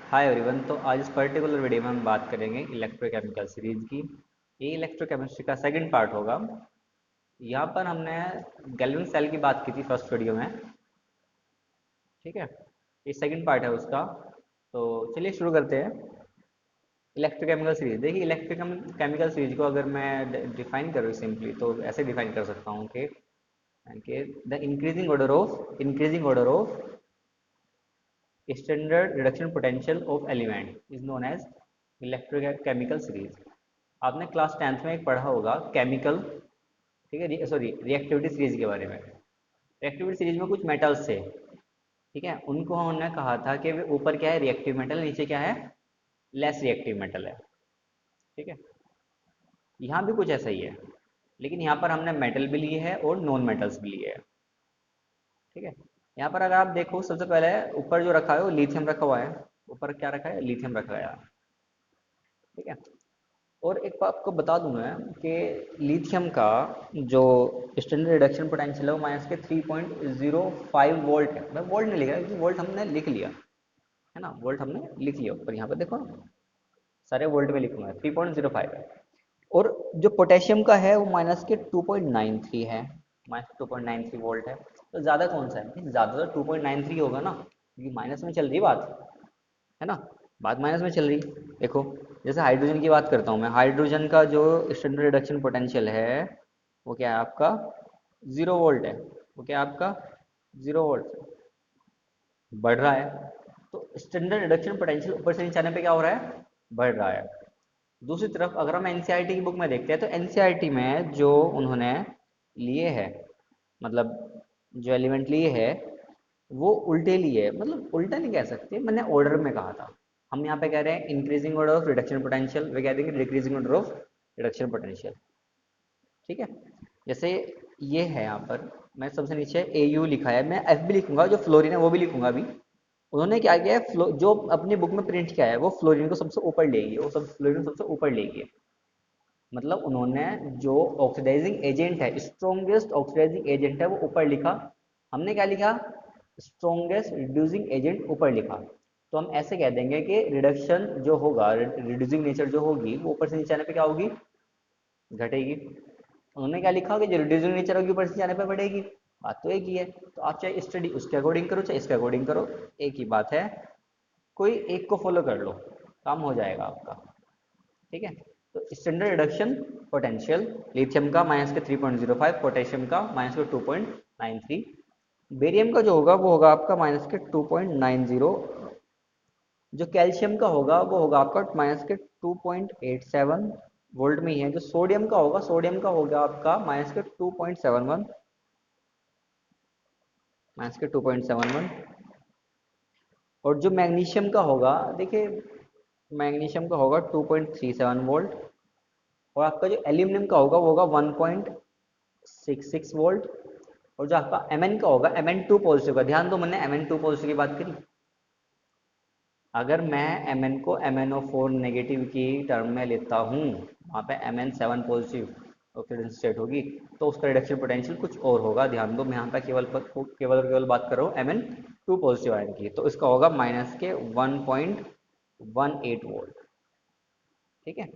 Hi everyone. तो आज इस पर्टिकुलर वीडियो में हम बात करेंगे इलेक्ट्रोकेमिकल सीरीज की। ये इलेक्ट्रोकेमिस्ट्री का सेकंड पार्ट होगा। यहाँ पर हमने गैल्वन सेल की बात की थी फर्स्ट वीडियो में। ठीक है, ये सेकंड पार्ट है उसका। तो चलिए शुरू करते हैं। इलेक्ट्रोकेमिकल सीरीज, देखिए इलेक्ट्रोकेमिकल सीरीज को अगर मैं डिफाइन करूँ सिंपली तो ऐसे डिफाइन कर सकता हूँ कि the increasing order of standard reduction potential of element is known as electrochemical series. आपने क्लास 10th में एक पढ़ा होगा केमिकल, ठीक है, सॉरी, रिएक्टिविटी सीरीज के बारे में। रिएक्टिविटी सीरीज में कुछ मेटल्स थे, ठीक है, उनको हमने कहा था कि वे ऊपर क्या है रिएक्टिव मेटल, नीचे क्या है लेस रिएक्टिव मेटल है। ठीक है, यहाँ भी कुछ ऐसा ही है, लेकिन यहाँ पर हमने मेटल भी लिए है और नॉन मेटल्स भी लिए है। ठीक है, यहाँ पर अगर आप देखो सबसे पहले ऊपर जो रखा है वो लिथियम रखा हुआ है। ऊपर क्या रखा है, लिथियम रखा गया। ठीक है, और एक बात आपको बता दूं मैं कि लिथियम का जो स्टैंडर्ड रिडक्शन पोटेंशियल है वो माइनस के 3.05 वोल्ट है। मैं वोल्ट नहीं लिख रहा क्योंकि वोल्ट हमने लिख लिया है ना, वोल्ट हमने लिख लिया ऊपर, यहाँ पर देखो ना, सारे वोल्ट में लिखूंगा 3.05 है। और जो पोटेशियम का है वो माइनस के 2.93 है, -2.93 वोल्ट है। तो ज़्यादा कौन सा है, ज़्यादा तो 2.93 होगा ना, क्योंकि माइनस में चल रही बात है ना, बात माइनस में चल रही। देखो, जैसे हाइड्रोजन की बात करता हूँ मैं, हाइड्रोजन का जो स्टैंडर्ड रिडक्शन पोटेंशियल है वो क्या है आपका, 0 वोल्ट है। वो क्या है आपका, 0 वोल्ट। बढ़ रहा है, तो स्टैंडर्ड रिडक्शन पोटेंशियल ऊपर से नीचे आने पे क्या हो रहा है, बढ़ रहा है। दूसरी तरफ अगर हम एनसीईआरटी की बुक में देखते हैं तो एनसीईआरटी में जो उन्होंने लिए है, मतलब जो एलिमेंट लिए है वो उल्टे लिए है, मतलब उल्टा नहीं कह सकते, मैंने ऑर्डर में कहा था। हम यहाँ पे कह रहे हैं increasing order of reduction potential, वे कह देंगे decreasing order of reduction potential. ठीक है, जैसे ये है यहाँ पर, मैं सबसे नीचे ए यू लिखा है, मैं एफ भी लिखूंगा, जो फ्लोरीन है वो भी लिखूंगा अभी। उन्होंने क्या किया है, जो अपनी बुक में प्रिंट किया है वो फ्लोरीन को सबसे ऊपर लेगी, वो सब फ्लोरीन को सबसे ऊपर लेगी। मतलब उन्होंने जो ऑक्सीडाइजिंग एजेंट है, स्ट्रॉन्गेस्ट ऑक्सीडाइजिंग एजेंट है वो ऊपर लिखा। हमने क्या लिखा, स्ट्रॉन्गेस्ट रिड्यूसिंग एजेंट ऊपर लिखा। तो हम ऐसे कह देंगे कि रिडक्शन जो होगा, रिड्यूसिंग नेचर जो होगी वो ऊपर से नीचे आने पे क्या होगी, घटेगी। उन्होंने क्या लिखा कि जो रिड्यूसिंग नेचर होगी ऊपर से नीचे आने पे बढ़ेगी। बात तो एक ही है, तो आप चाहे स्टडी उसके अकॉर्डिंग करो चाहे इसके अकॉर्डिंग करो, एक ही बात है। कोई एक को फॉलो कर लो, काम हो जाएगा आपका। ठीक है, तो स्टैंडर्ड रिडक्शन पोटेंशियल लिथियम का -3.05, पोटेशियम का -2.93, बेरियम का जो होगा वो होगा आपका -2.90, जो कैल्शियम का होगा वो होगा आपका -2.87 वोल्ट में ही है। जो सोडियम का होगा, सोडियम का होगा आपका -2.71, -2.71। और जो मैग्नीशियम का होगा, देखिए मैग्नीशियम का होगा 2.37 वोल्ट। और आपका जो एल्यूमिनियम का होगा वो होगा 1.66 वोल्ट। और जो आपका Mn का होगा, Mn2 पॉजिटिव का, ध्यान दो मैंने Mn2 पॉजिटिव की बात करी। अगर मैं Mn को MnO4 नेगेटिव की टर्म में लेता हूँ, वहाँ पे Mn7 पॉजिटिव ऑक्सीडेशन स्टेट होगी, तो उसका रिडक्शन पोटेंशियल कुछ और होगा। ध्यान दो, मैं यहाँ पे केवल और केवल बात कर रहा हूँ Mn2 पॉजिटिव आयन की, तो इसका होगा -1.18 वोल्ट। ठीक है,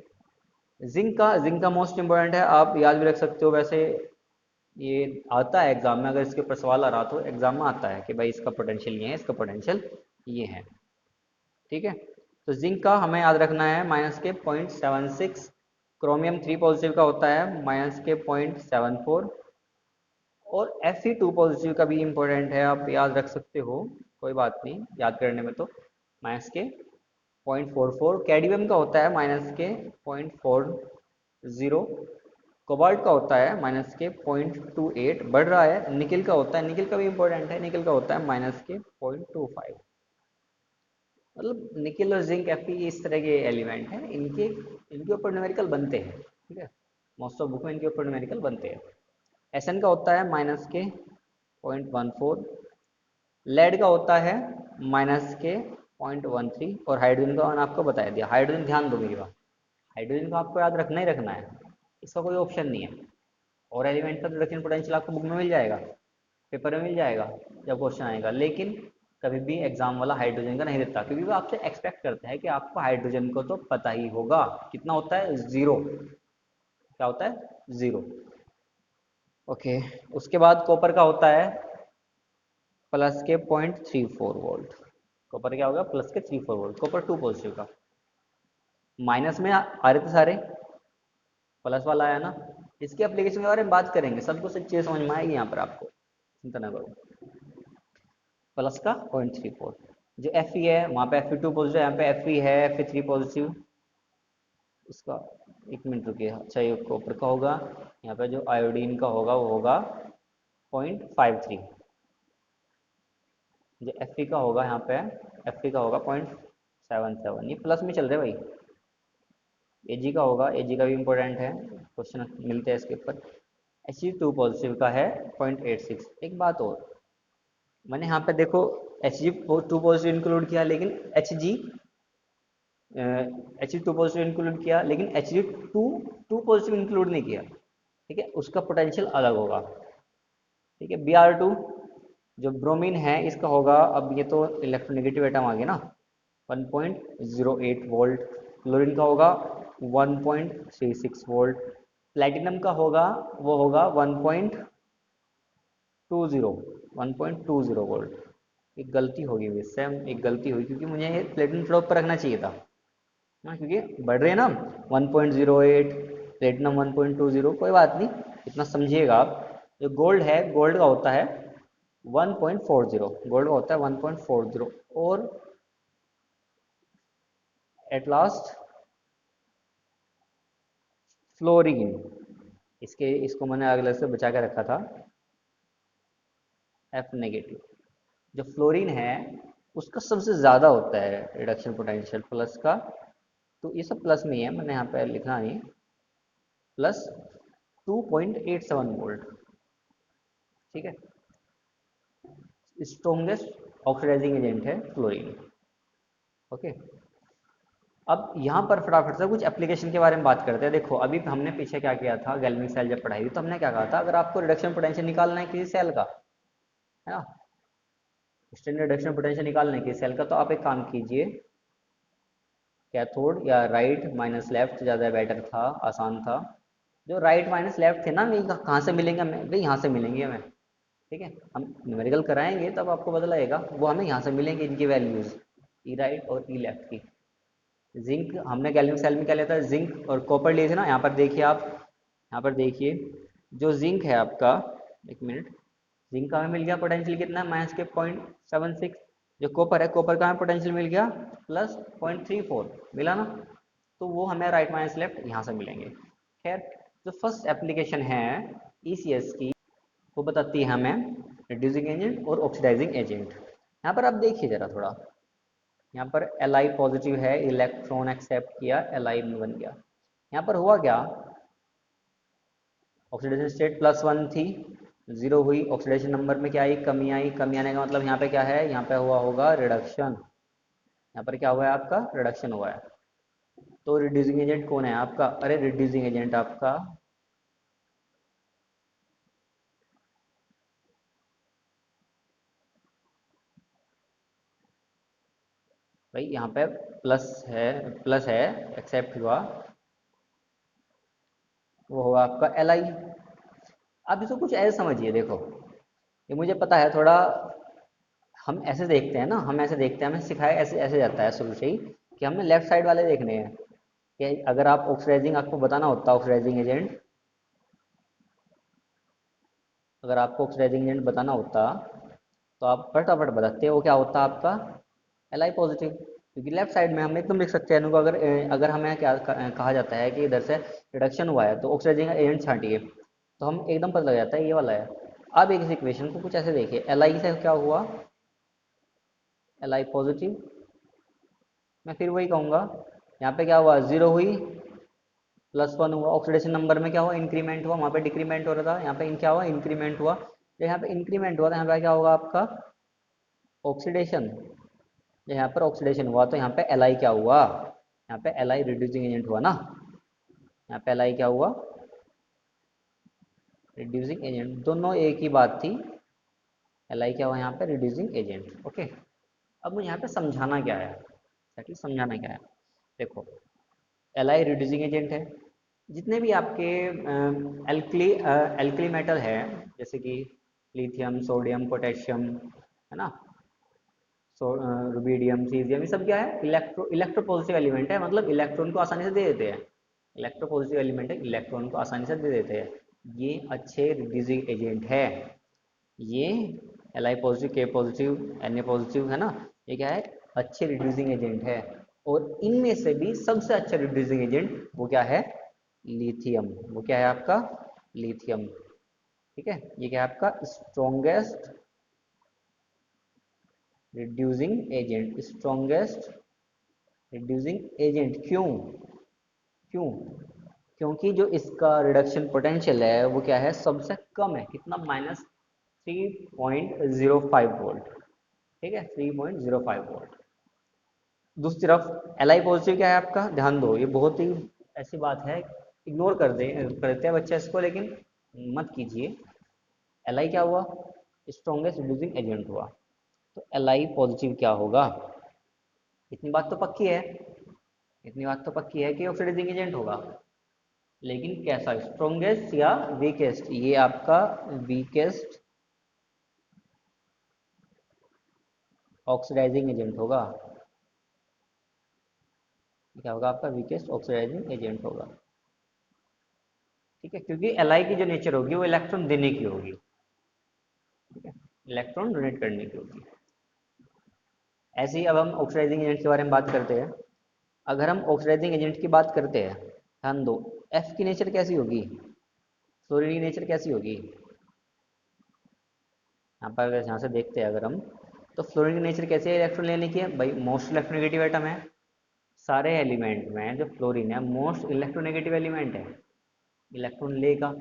जिंक का मोस्ट इंपॉर्टेंट है, आप याद भी रख सकते हो। वैसे ये आता है एग्जाम में, अगर इसके ऊपर सवाल आ रहा तो एग्जाम में आता है कि भाई इसका पोटेंशियल ये है, इसका पोटेंशियल ये है। ठीक है, तो जिंक का हमें याद रखना है -0.76, क्रोमियम 3 पॉजिटिव का होता है -0.74, और Fe2 पॉजिटिव का भी इंपॉर्टेंट है, आप याद रख सकते हो, कोई बात नहीं याद करने में, तो -0.44, कैडमियम का होता है -0.40, कोबाल्ट का होता है -0.28, बढ़ रहा है। निकिल का होता है, निकिल का भी इंपॉर्टेंट है, निकिल का होता है -0.25। मतलब निकिल और जिंक Fe इस तरह के एलिमेंट हैं, इनके इनके ऊपर न्यूमेरिकल बनते हैं। ठीक है, मोस्ट ऑफ बुक में इनके ऊपर न्यूमेरिकल बनते हैं। Sn का होता है -0.14, लेड का होता है -0.13, और हाइड्रोजन का मैंने आपको बता दिया। हाइड्रोजन, ध्यान दो मेरी बात, हाइड्रोजन को आपको याद रखना ही रखना है, इसका कोई ऑप्शन नहीं है। और एलिमेंट का रिडक्शन पोटेंशियल आपको बुक में मिल जाएगा, पेपर में मिल जाएगा जब क्वेश्चन आएगा, लेकिन कभी भी एग्जाम वाला हाइड्रोजन का नहीं देता, क्योंकि वो आपसे एक्सपेक्ट करता है कि आपको हाइड्रोजन को तो पता ही होगा। कितना होता है? जीरो। क्या होता है? जीरो। ओके। उसके बाद कॉपर का होता है प्लस के 0.34 वोल्ट। कॉपर क्या होगा? प्लस के 34 वोल्ट। कॉपर 2 पॉजिटिव का। माइनस में आ रहे थे सारे, प्लस वाला आया ना। इसकी एप्लीकेशन के बारे में बात करेंगे, सब कुछ चीज़ समझ में आएगी यहाँ पर आपको, चिंता ना करो। प्लस का 0.34। जो एफ है वहाँ पे Fe2 पॉजिटिव, यहाँ पे Fe है Fe3 पॉजिटिव। इसका एक मिनट रुकिए। अच्छा, ये कॉपर का होगा, यहाँ पे जो आयोडीन का होगा वो होगा 0.53। जो Fe का होगा यहाँ पे, Fe का होगा 0.77। ये प्लस में चल रहे भाई। Ag का होगा, Ag का भी इंपॉर्टेंट है, क्वेश्चन मिलते हैं इसके ऊपर। Hg2 पॉजिटिव का है 0.86। एक बात और, मैंने यहाँ पे देखो Hg2 पॉजिटिव इंक्लूड किया, लेकिन Hg2 पॉजिटिव इंक्लूड किया, लेकिन Hg2 2 पॉजिटिव इंक्लूड नहीं किया। ठीक है, उसका पोटेंशियल अलग होगा। ठीक है, Br2 जो ब्रोमीन है इसका होगा, अब ये तो इलेक्ट्रोनेगेटिव एटम आ गया ना, 1.08 वोल्ट। क्लोरीन का होगा 1.36 वोल्ट। प्लेटिनम का होगा, वो होगा 1.20 वोल्ट। एक गलती होगी इससे, एक गलती हुई, क्योंकि मुझे ये प्लेटिनम थोड़ा ऊपर रखना चाहिए था ना, क्योंकि बढ़ रहे हैं ना 1.08, प्लेटिनम 1.20। कोई बात नहीं, इतना समझिएगा आप। जो गोल्ड है, गोल्ड का होता है 1.40, गोल्ड का होता है 1.40। और एट लास्ट फ्लोरीन, इसको मैंने अगले से बचा के रखा था, एफ नेगेटिव। जो फ्लोरीन है उसका सबसे ज़्यादा होता है रिडक्शन पोटेंशियल प्लस का, तो ये सब प्लस में ही है, मैंने यहाँ पे लिखना नहीं, प्लस 2.87 वोल्ट। ठीक है, स्ट्रोंगेस्ट ऑक्सीडाइजिंग एजेंट है फ्लोरीन। ओके। अब यहाँ पर फटाफट से कुछ एप्लीकेशन के बारे में बात करते हैं। देखो, अभी हमने पीछे क्या किया था, गैल्वेनिक सेल जब पढ़ाई थी तो हमने क्या कहा था, अगर आपको रिडक्शन पोटेंशियल निकालना है किसी सेल का, है ना, स्टैंडर्ड रिडक्शन पोटेंशियल निकालने की सेल का, तो आप एक काम कीजिए, कैथोड या राइट माइनस लेफ्ट ज़्यादा बेटर था, आसान था। जो राइट माइनस लेफ्ट थे ना, वे कहाँ से मिलेंगे हमें? भाई यहाँ से मिलेंगे हमें। ठीक है, हम न्यूमेरिकल कराएंगे तब आपको पता लगेगा, वो हमें यहाँ से मिलेंगे इनकी वैल्यूज़, ई राइट और ई लेफ्ट की। जिंक हमने गैल्वेनिक सेल में क्या लिया था, जिंक और कॉपर लिए थे ना। यहाँ पर देखिए आप, यहाँ पर देखिए, जो जिंक है आपका, एक मिनट, जिंक का हमें मिल गया पोटेंशियल कितना, माइनस के 0.76। जो कॉपर है, कॉपर का हमें पोटेंशियल मिल गया प्लस 0.34, मिला ना। तो वो हमें राइट माइनस लेफ्ट यहाँ से मिलेंगे। खैर, जो फर्स्ट एप्लीकेशन है ECS की, वो बताती है हमें रिड्यूसिंग एजेंट और ऑक्सीडाइजिंग एजेंट। यहाँ पर आप देखिए जरा थोड़ा, यहाँ पर Li पॉजिटिव है, इलेक्ट्रॉन एक्सेप्ट किया, Li में बन गया। यहाँ पर हुआ क्या, ऑक्सीडेशन स्टेट +1 थी, 0 हुई, ऑक्सीडेशन नंबर में क्या आई, कमी आई। कमी आने का मतलब यहाँ पे क्या है, यहाँ पे हुआ होगा रिडक्शन। यहाँ पर क्या हुआ है आपका, रिडक्शन हुआ है। तो रिड्यूसिंग एजेंट कौन है आपका, अरे रिड्यूसिंग एजेंट आपका भाई यहाँ पे प्लस है, एक्सेप्ट हुआ, वो होगा आपका Li। आप इसको कुछ ऐसे समझिए, देखो, ये मुझे पता है थोड़ा, हम ऐसे देखते हैं ना, हम ऐसे देखते हैं, हमें सिखाया ऐसे ऐसे जाता है शुरू से ही, कि हमें लेफ्ट साइड वाले देखने हैं। कि अगर आप ऑक्सीडाइजिंग, आपको बताना होता ऑक्सीडाइजिंग एजेंट, अगर आपको ऑक्सीडाइजिंग एजेंट बताना होता तो आप फटाफट बताते हो, क्या होता आपका Li पॉजिटिव। क्योंकि लेफ्ट साइड में हम एकदम लिख सकते हैं इनको, अगर अगर हमें क्या कहा जाता है कि इधर से रिडक्शन हुआ है तो ऑक्सीडाइजिंग एजेंट छांटिए, तो हम एकदम पता लग जाता है ये वाला है। अब एक इस इक्वेशन को कुछ ऐसे देखिए, Li से क्या हुआ, Li पॉजिटिव। मैं फिर वही कहूँगा, यहाँ पे क्या हुआ, 0 हुई, +1 हुआ, ऑक्सीडेशन नंबर में क्या हुआ, इंक्रीमेंट हुआ, वहाँ पे डिक्रीमेंट हो रहा था, यहाँ पे क्या हुआ, इंक्रीमेंट हुआ। तो यहाँ पे इंक्रीमेंट हुआ तो यहाँ पे क्या होगा आपका, ऑक्सीडेशन। यहाँ पर ऑक्सीडेशन हुआ तो यहाँ पे Li क्या हुआ, यहाँ पे Li रिड्यूसिंग एजेंट हुआ ना। यहाँ पे Li क्या हुआ, रिड्यूसिंग एजेंट। दोनों एक ही बात थी, Li क्या हुआ यहाँ पे, रिड्यूसिंग एजेंट। ओके। अब मुझे यहाँ पे समझाना क्या है, एक्चुअली समझाना क्या है, देखो एलआई रिड्यूसिंग एजेंट है। जितने भी आपके एल्कली मेटल है, जैसे कि लिथियम, सोडियम, पोटेशियम, है ना, रुबीडियम, सीजियम, ये सब क्या है, इलेक्ट्रोपॉजिटिव एलिमेंट है, मतलब इलेक्ट्रॉन को आसानी से दे देते हैं। इलेक्ट्रोपॉजिटिव एलिमेंट है, इलेक्ट्रॉन को आसानी से दे देते हैं। ये अच्छे रिड्यूसिंग एजेंट है। ये Li पॉजिटिव, के पॉजिटिव, Na पॉजिटिव, है ना, ये क्या है, अच्छे रिड्यूसिंग एजेंट है। और इनमें से भी सबसे अच्छा रिड्यूसिंग एजेंट वो क्या है, लिथियम। वो क्या है आपका, लिथियम। ठीक है, ये क्या है आपका strongest reducing agent, strongest reducing agent. क्यों, क्यों, क्योंकि जो इसका रिडक्शन पोटेंशियल है वो क्या है, सबसे कम है। कितना, -3.05 वोल्ट। ठीक है, 3.05 वोल्ट। दूसरी तरफ Li पॉजिटिव क्या है आपका, ध्यान दो, ये बहुत ही ऐसी बात है, इग्नोर करते हैं बच्चे इसको, लेकिन मत कीजिए। Li क्या हुआ, स्ट्रॉन्गेस्ट रिड्यूसिंग एजेंट हुआ। तो Li पॉजिटिव क्या होगा, इतनी बात तो पक्की है, इतनी बात तो पक्की है कि ऑक्सीडाइजिंग एजेंट होगा। लेकिन कैसा, स्ट्रॉन्गेस्ट या वीकेस्ट, ये आपका वीकेस्ट ऑक्सीडाइजिंग एजेंट होगा। क्या होगा आपका, वीकेस्ट ऑक्सीडाइजिंग एजेंट होगा। ठीक है, क्योंकि Li की जो नेचर होगी वो इलेक्ट्रॉन देने की होगी। ठीक है, इलेक्ट्रॉन डोनेट करने की होगी। ऐसे ही अब हम ऑक्सीडाइजिंग एजेंट के बारे में बात करते हैं। अगर हम ऑक्सीडाइजिंग एजेंट की बात करते हैं, ध्यान दो, F की नेचर कैसी होगी, फ्लोरीन की नेचर कैसी होगी। यहाँ पर अगर यहाँ से देखते हैं अगर हम, तो फ्लोरीन की नेचर कैसी है इलेक्ट्रॉन लेने की है भाई, मोस्ट इलेक्ट्रोनेगेटिव एटम है। सारे एलिमेंट में जो फ्लोरीन है मोस्ट इलेक्ट्रोनेगेटिव एलिमेंट है, इलेक्ट्रॉन लेगा।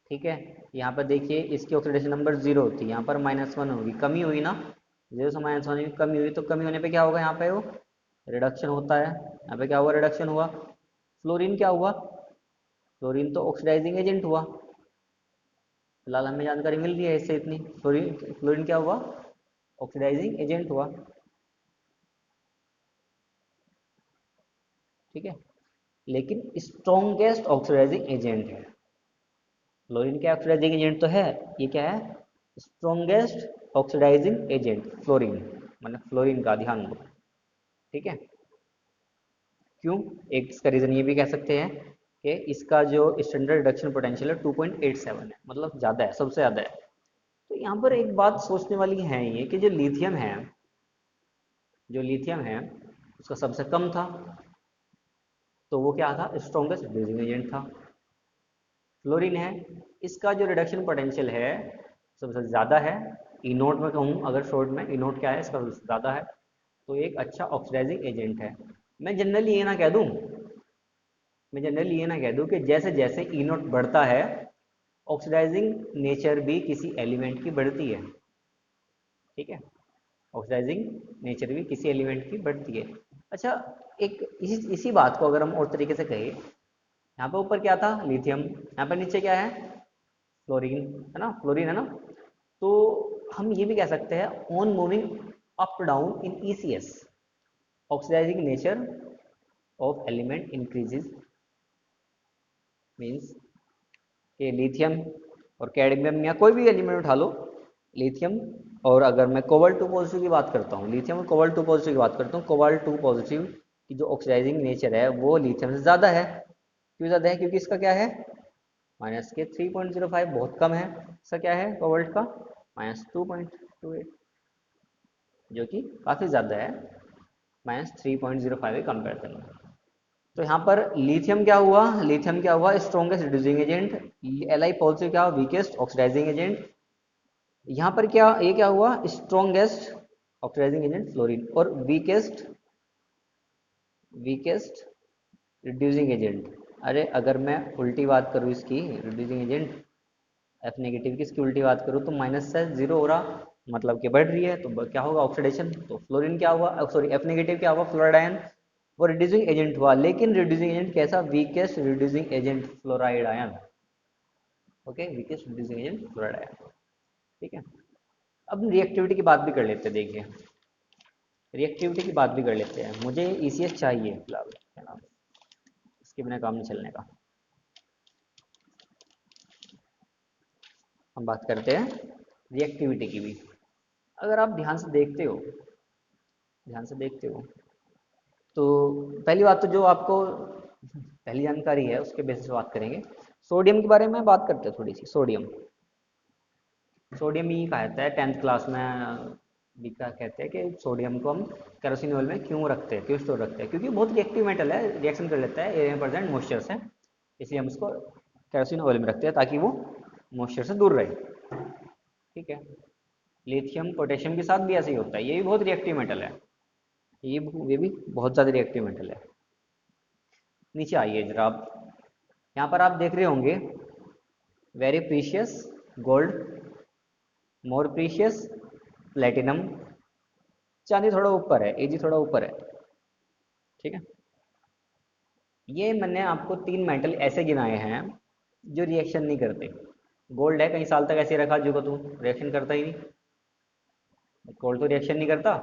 ठीक है, यहाँ पर देखिए इसकी ऑक्सीडेशन नंबर 0 होती है, यहाँ पर -1 होगी, कमी हुई ना, 0 से -1 की कमी हुई, तो कमी होने पे क्या होगा, यहाँ पे वो रिडक्शन होता है। यहाँ पे क्या हुआ, रिडक्शन हुआ। फ्लोरीन क्या हुआ, फ्लोरीन तो ऑक्सीडाइजिंग एजेंट हुआ। फिलहाल हमें जानकारी मिल रही है इससे इतनी, फ्लोरीन, फ्लोरीन क्या हुआ, ऑक्सीडाइजिंग एजेंट हुआ। ठीक है, लेकिन स्ट्रॉन्गेस्ट ऑक्सीडाइजिंग एजेंट है फ्लोरीन। क्या ऑक्सीडाइजिंग एजेंट तो है, ये क्या है, स्ट्रॉन्गेस्ट ऑक्सीडाइजिंग एजेंट फ्लोरीन, मतलब फ्लोरीन का, ध्यान दो। ठीक है, क्यों, एक इसका रीजन ये भी कह सकते हैं कि इसका जो स्टैंडर्ड रिडक्शन पोटेंशियल है 2.87 है, मतलब ज़्यादा है, सबसे ज़्यादा है। तो यहाँ पर एक बात सोचने वाली है ये कि जो लिथियम है, जो लिथियम है उसका सबसे कम था, तो वो क्या था, स्ट्रॉन्गेस्ट रिड्यूसिंग एजेंट था। फ्लोरीन है, इसका जो रिडक्शन पोटेंशियल है सबसे ज़्यादा है। ई नोट में कहूँ अगर शॉर्ट में, ई नोट क्या है, इसका सबसे ज़्यादा है, तो एक अच्छा ऑक्सीडाइजिंग एजेंट है। मैं जनरली ये ना कह दूँ, मैं जनरली ये ना कह दूँ कि जैसे जैसे ई नोट बढ़ता है ऑक्सीडाइजिंग नेचर भी किसी एलिमेंट की बढ़ती है। ठीक है, ऑक्सीडाइजिंग नेचर भी किसी एलिमेंट की बढ़ती है। अच्छा, एक इसी बात को अगर हम और तरीके से कहें, यहाँ पर ऊपर क्या था, लिथियम, यहाँ पर नीचे क्या है, फ्लोरीन, है ना, फ्लोरीन है ना। तो हम ये भी कह सकते हैं on moving up down in ECS oxidising nature of element increases, means कि लिथियम और कैडमियम या कोई भी एलिमेंट उठा लो, लिथियम, और अगर मैं कोबाल्ट 2 पॉजिटिव की बात करता हूँ, लिथियम और कोबाल्ट 2 पॉजिटिव की बात करता हूँ, कोबाल्ट 2 पॉजिटिव की जो ऑक्सीडाइजिंग नेचर है वो लिथियम से ज़्यादा है। क्यों ज़्यादा है, क्योंकि इसका क्या है, माइनस के 3.05, बहुत कम है। इसका क्या है, कोबाल्ट का -2.28, जो कि काफ़ी ज़्यादा है, -3.05 के कंपेरिजन में। तो यहाँ पर लिथियम क्या हुआ, लिथियम क्या हुआ, strongest reducing agent. Li positive क्या हुआ, वीकेस्ट ऑक्सीडाइजिंग एजेंट। यहाँ पर क्या, ये क्या हुआ, स्ट्रॉन्गेस्ट ऑक्सीडाइजिंग एजेंट फ्लोरीन, और वीकेस्ट, वीकेस्ट रिड्यूसिंग एजेंट। अरे अगर मैं उल्टी बात करूँ इसकी, रिड्यूसिंग एजेंट F नेगेटिव की, इसकी उल्टी बात करूँ तो माइनस से 0 हो रहा, मतलब कि बढ़ रही है, तो क्या होगा, ऑक्सीडेशन। तो फ्लोरीन क्या हुआ, सॉरी F नेगेटिव क्या हुआ, फ्लोराइड आयन, वो रिड्यूसिंग एजेंट हुआ। लेकिन रिड्यूसिंग एजेंट कैसा, weakest reducing agent fluoride ion. Okay, weakest reducing agent fluoride ion. ठीक है, अब रिएक्टिविटी की बात भी कर लेते हैं, देखिए रिएक्टिविटी की बात भी कर लेते हैं। मुझे ECS चाहिए फिलहाल, क्या नाम, इसके बिना काम नहीं चलने का। हम बात करते हैं रिएक्टिविटी की भी। अगर आप ध्यान से देखते हो तो पहली बात तो जो आपको पहली जानकारी है उसके बेसिस पे बात करेंगे। सोडियम के बारे में बात करते हैं थोड़ी सी। सोडियम ही कहता है 10th क्लास में भी, क्या कहते हैं कि सोडियम को हम केरोसिन ऑयल में क्यों रखते हैं, क्यों स्टोर रखते हैं, क्योंकि बहुत रिएक्टिव मेटल है, रिएक्शन कर लेता है 11% मॉइस्चर से, इसलिए हम इसको केरोसिन ऑयल में रखते हैं ताकि वो मॉइस्चर से दूर रहे। ठीक है। लिथियम पोटेशियम के साथ भी ऐसे ही होता है, ये भी बहुत रिएक्टिव मेटल है, ये भी बहुत ज़्यादा रिएक्टिव मेटल है। नीचे आइए जरा आप, यहाँ पर आप देख रहे होंगे वेरी प्रीशियस गोल्ड, मोर प्रीशियस प्लेटिनम, चांदी थोड़ा ऊपर है, एजी थोड़ा ऊपर है। ठीक है। ये मैंने आपको 3 मेटल ऐसे गिनाए हैं जो रिएक्शन नहीं करते। गोल्ड है, कई साल तक ऐसे रखा जो तू रिएक्शन करता ही नहीं, गोल्ड तो रिएक्शन नहीं करता।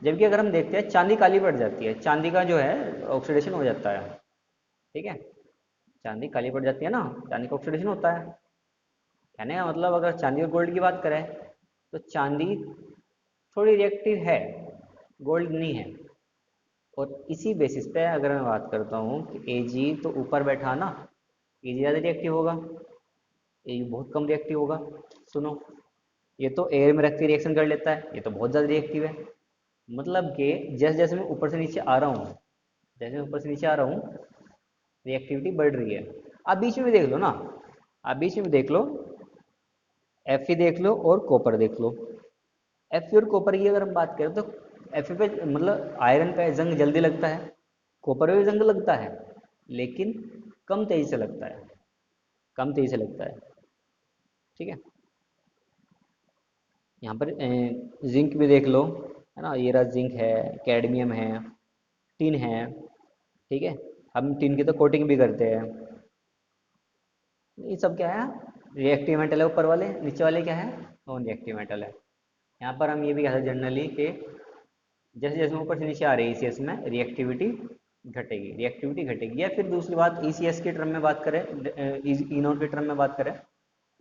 जबकि अगर हम देखते हैं चांदी काली पड़ जाती है, चांदी का जो है ऑक्सीडेशन हो जाता है। ठीक है। चांदी काली पड़ जाती है ना, चांदी का ऑक्सीडेशन होता है। कहने का मतलब अगर चांदी और गोल्ड की बात करें तो चांदी थोड़ी रिएक्टिव है, गोल्ड नहीं है। और इसी बेसिस पे अगर मैं बात करता हूँ कि एजी तो ऊपर बैठा ना, एजी ज़्यादा रिएक्टिव होगा, एजी बहुत कम रिएक्टिव होगा। सुनो, ये तो एयर में रख के रिएक्शन कर लेता है, ये तो बहुत ज़्यादा रिएक्टिव है। मतलब कि जैसे जैसे मैं ऊपर से नीचे आ रहा हूँ, जैसे मैं ऊपर से नीचे आ रहा हूँ रिएक्टिविटी बढ़ रही है। आप बीच में भी देख लो ना, आप बीच में भी देख लो, Fe देख लो और कॉपर देख लो। Fe और कॉपर की अगर हम बात करें तो Fe पे मतलब आयरन पे जंग जल्दी लगता है, कॉपर पे भी जंग लगता है, लेकिन कम तेजी से लगता है, कम तेजी से लगता है। ठीक है। यहाँ पर जिंक भी देख लो, है ना, ये रहा जिंक है, कैडमियम है, टिन है। ठीक है। हम टिन की तो कोटिंग भी करते हैं। ये सब क्या है, रिएक्टिव मेटल है ऊपर वाले, नीचे वाले क्या है, नॉन रिएक्टिव मेटल है। यहाँ पर हम ये भी कहते हैं जनरली कि जैसे जैसे ऊपर से नीचे आ रही है ECS में रिएक्टिविटी घटेगी, रिएक्टिविटी घटेगी। या फिर दूसरी बात ECS के टर्म में बात करें, ई नोट के टर्म में बात करें,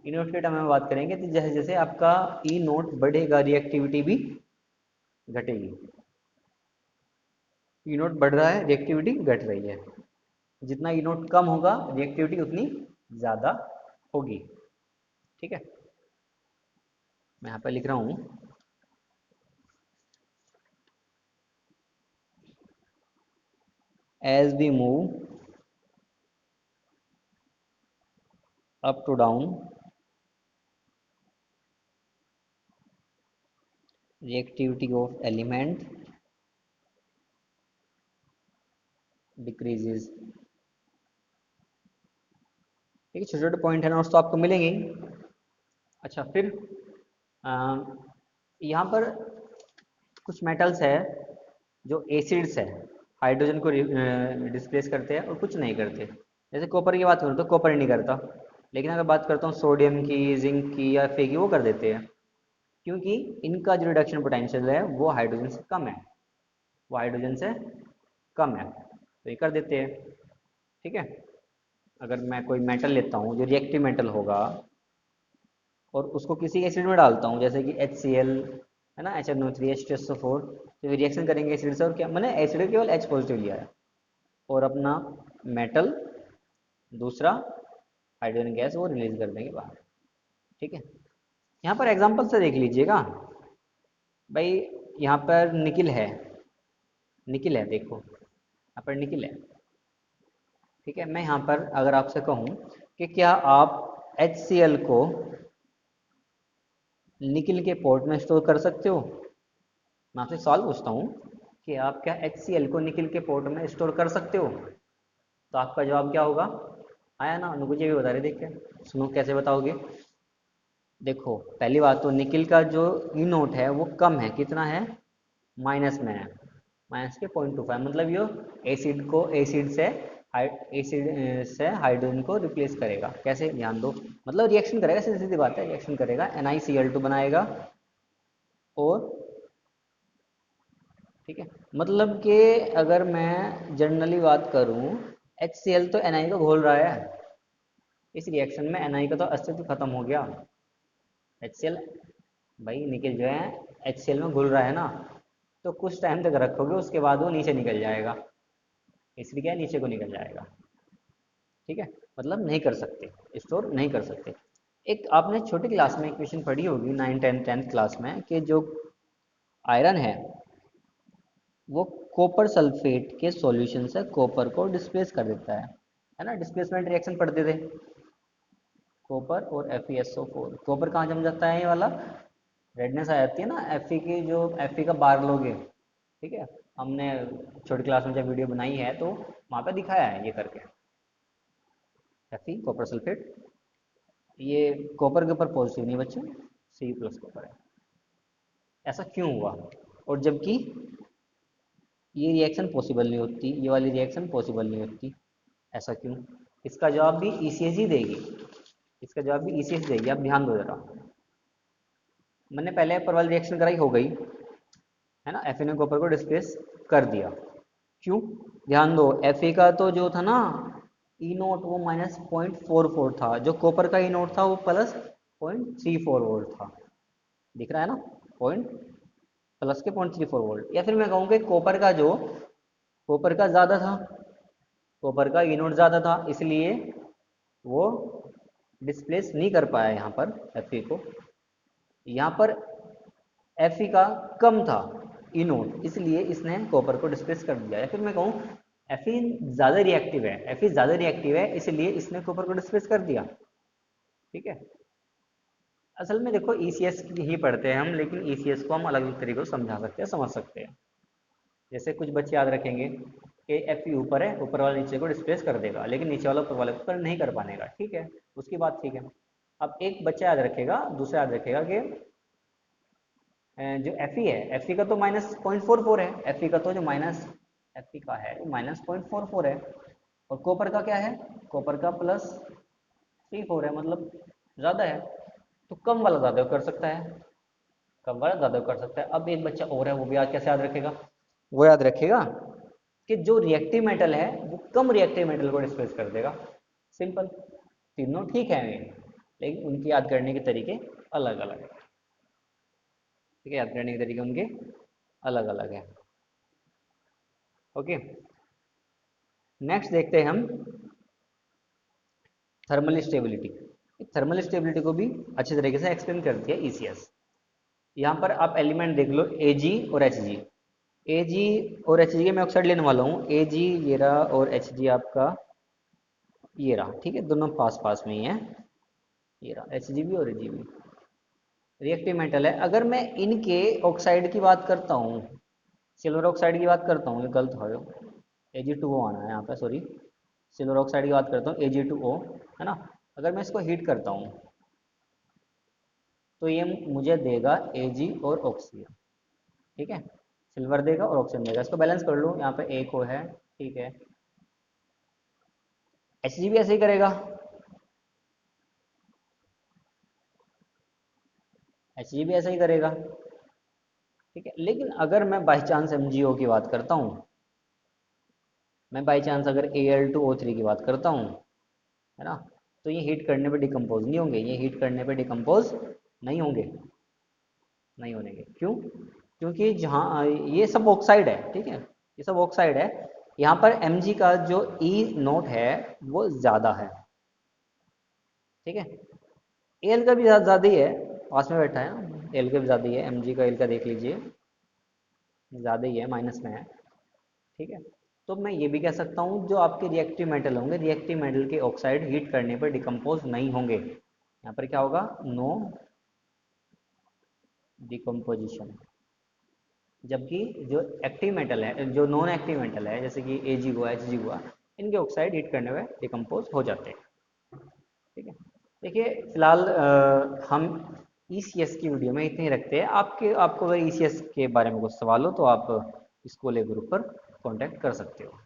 ई नोट के टर्म में बात करेंगे तो जैसे जैसे आपका ई नोट बढ़ेगा रिएक्टिविटी भी घटेगी। ई नोट बढ़ रहा है, रिएक्टिविटी घट रही है। जितना ई नोट कम होगा रिएक्टिविटी उतनी ज़्यादा होगी। ठीक है। मैं यहाँ पर लिख रहा हूँ, as we move up to down, reactivity of element decreases। ठीक है, छोटे छोटे पॉइंट है, नोट्स तो आपको मिलेंगे ही। अच्छा, फिर यहाँ पर कुछ मेटल्स है जो एसिड्स है, हाइड्रोजन को डिस्प्लेस करते हैं और कुछ नहीं करते। जैसे कॉपर की बात करूँ तो कॉपर नहीं करता, लेकिन अगर बात करता हूँ सोडियम की, जिंक की या फे की, वो कर देते हैं, क्योंकि इनका जो रिडक्शन पोटेंशियल है वो हाइड्रोजन से कम है, वो हाइड्रोजन से कम है, तो ये कर देते हैं। ठीक है। अगर मैं कोई मेटल लेता हूँ जो रिएक्टिव मेटल होगा और उसको किसी एसिड में डालता हूँ जैसे कि HCl, है ना, HNO3 H2SO4, तो रिएक्शन करेंगे एसिड से, और क्या मैंने एसिड केवल H पॉजिटिव लिया है, और अपना मेटल दूसरा हाइड्रोजन गैस वो रिलीज कर देंगे बाहर। ठीक है। यहाँ पर एग्जांपल से देख लीजिएगा भाई, यहाँ पर निकिल है, निकिल है, देखो यहाँ पर निकिल है। ठीक है। मैं यहाँ पर अगर आपसे कहूँ कि क्या आप HCl को निकिल के पोर्ट में स्टोर कर सकते हो, मैं आपसे सवाल पूछता हूँ कि आप क्या HCl को निकिल के पोर्ट में स्टोर कर सकते हो, तो आपका जवाब क्या होगा, आया ना, मुझे भी बता रहे, देख के सुनो कैसे बताओगे। देखो, पहली बात तो निकिल का जो ई नोट है वो कम है, कितना है, माइनस में है, माइनस के 0.25, मतलब ये एसिड से हाइड्रोजन को रिप्लेस करेगा। कैसे, ध्यान दो, मतलब रिएक्शन करेगा, सीधी सीधी बात है, रिएक्शन करेगा, NiCl2 बनाएगा और ठीक है, मतलब कि अगर मैं जनरली बात करूं, HCl तो Na को घोल रहा है, इस रिएक्शन में Na का तो अस्तित्व खत्म हो गया। HCl भाई निकल जो है HCl में घुल रहा है ना, तो कुछ टाइम तक रखोगे उसके बाद वो नीचे निकल जाएगा, इसलिए क्या है, नीचे को निकल जाएगा। ठीक है, मतलब नहीं कर सकते, स्टोर नहीं कर सकते। एक आपने छोटी क्लास में इक्वेशन पढ़ी होगी 9 10 10th क्लास में, कि जो आयरन है वो कॉपर सल्फेट के सॉल्यूशन से कॉपर को डिस्प्लेस कर देता है ना, डिस्प्लेसमेंट रिएक्शन पढ़ते थे। कॉपर और FeSO4, कॉपर कहाँ जम जाता है, ये वाला रेडनेस आ जाती है ना Fe की, जो Fe का बार लोगे, ठीक है, हमने छोटी क्लास में जब वीडियो बनाई है तो वहाँ पे दिखाया है ये करके। Fe कॉपर सल्फेट, ये कॉपर के ऊपर पॉजिटिव नहीं बच्चे, C+ कॉपर है। ऐसा क्यों हुआ, और जबकि ये रिएक्शन पॉसिबल नहीं होती, ये वाली रिएक्शन पॉसिबल नहीं होती, ऐसा क्यों? इसका जवाब भी ECS ही देगी, इसका जवाब भी ECS देगी। आप ध्यान दो जरा, मैंने पहले ऊपर वाली रिएक्शन कराई, हो गई है ना, Fe ने कॉपर को डिस्प्लेस कर दिया, क्यों? ध्यान दो, Fe का तो जो था ना E0 वो -0.44 था, जो कॉपर का E0 था वो +0.34 वोल्ट था, दिख रहा है ना, पॉइंट प्लस के 0.34 वोल्ट। या फिर मैं कहूँ कि कॉपर का ज़्यादा था, कॉपर का E0 ज़्यादा था, इसलिए वो डिस्प्लेस नहीं कर पाया यहाँ पर Fe को। यहाँ पर Fe का कम था E0, इसलिए इसने कॉपर को डिस्प्लेस कर दिया। या फिर मैं कहूँ Fe ज़्यादा रिएक्टिव है, Fe ज़्यादा रिएक्टिव है, इसलिए इसने कॉपर को डिस्प्लेस कर दिया। ठीक है, असल में देखो ECS ही पढ़ते हैं हम, लेकिन ECS को हम अलग अलग तरीकों से समझा सकते हैं, समझ सकते हैं। जैसे कुछ बच्चे याद रखेंगे कि Fe ऊपर है, ऊपर वाला नीचे को डिस्प्लेस कर देगा, लेकिन नीचे वाला ऊपर वाले को कर नहीं कर पाएगा, ठीक है, उसकी बात ठीक है। अब एक बच्चा याद रखेगा, दूसरा याद रखेगा कि जो Fe है, Fe का तो -0.44 है, Fe का तो जो Fe का है वो -0.44 है, और कॉपर का क्या है, कॉपर का +34 है, मतलब ज़्यादा है, तो कम वाला ज़्यादा कर सकता है, कम वाला ज़्यादा कर सकता है। अब एक बच्चा और है, वो भी आज कैसे याद रखेगा, वो याद रखेगा कि जो रिएक्टिव मेटल है वो कम रिएक्टिव मेटल को डिस्प्लेस कर देगा, सिंपल। तीनों ठीक है, लेकिन उनकी याद करने के तरीके अलग अलग है। ठीक है, याद करने के तरीके उनके अलग अलग है। ओके, नेक्स्ट देखते हैं हम थर्मल स्टेबिलिटी। थर्मल स्टेबिलिटी को भी अच्छे तरीके से एक्सप्लेन करती है ECS। यहाँ पर आप एलिमेंट देख लो Ag और Hg, Ag और Hg के मैं ऑक्साइड लेने वाला हूँ, Ag ये रहा और Hg आपका ये रहा, ठीक है, दोनों पास पास में ही है, ये रहा Hg भी और Ag भी रिएक्टिव मेटल है। अगर मैं इनके ऑक्साइड की बात करता हूँ, सिल्वर ऑक्साइड की बात करता हूँ, ये गलत हो Ag2O आना है यहाँ पे, सॉरी, सिल्वर ऑक्साइड की बात करता हूँ Ag2O, है ना। अगर मैं इसको हीट करता हूँ तो ये मुझे देगा Ag और ऑक्सीजन, ठीक है, सिल्वर देगा और ऑक्सीजन देगा, इसको बैलेंस कर लो, यहाँ पे एक है, ठीक है। Hg भी ऐसे ही करेगा, Hg भी ऐसा ही करेगा, ठीक है। लेकिन अगर मैं बाई चांस MgO की बात करता हूँ, मैं बाई चांस अगर Al2O3 की बात करता हूँ, है ना, तो ये हीट करने पे डिकम्पोज नहीं होंगे, ये हीट करने पे डिकम्पोज नहीं होंगे, नहीं होंगे, क्यों? क्योंकि जहाँ ये सब ऑक्साइड है, ठीक है, ये सब ऑक्साइड है, यहाँ पर Mg का जो E0 है वो ज़्यादा है, ठीक है। Al का भी ज़्यादा ही है, पास में बैठा है, Al का भी ज़्यादा ही है, Mg का Al का देख लीजिए ज़्यादा ही है, माइनस में है, ठीक है। तो मैं ये भी कह सकता हूँ जो आपके रिएक्टिव मेटल होंगे, रिएक्टिव मेटल के ऑक्साइड हीट करने पर डिकम्पोज नहीं होंगे, यहाँ पर क्या होगा, नो डिकम्पोजिशन। जबकि जो एक्टिव मेटल है, जो नॉन एक्टिव मेटल है, जैसे कि Ag हुआ, Hg हुआ, इनके ऑक्साइड हीट करने में डिकम्पोज हो जाते हैं, ठीक है। देखिए फिलहाल हम ECS की वीडियो में इतने ही रखते हैं। आपको अगर ECS के बारे में कुछ सवाल हो तो आप स्कूल ग्रुप पर कांटेक्ट कर सकते हो।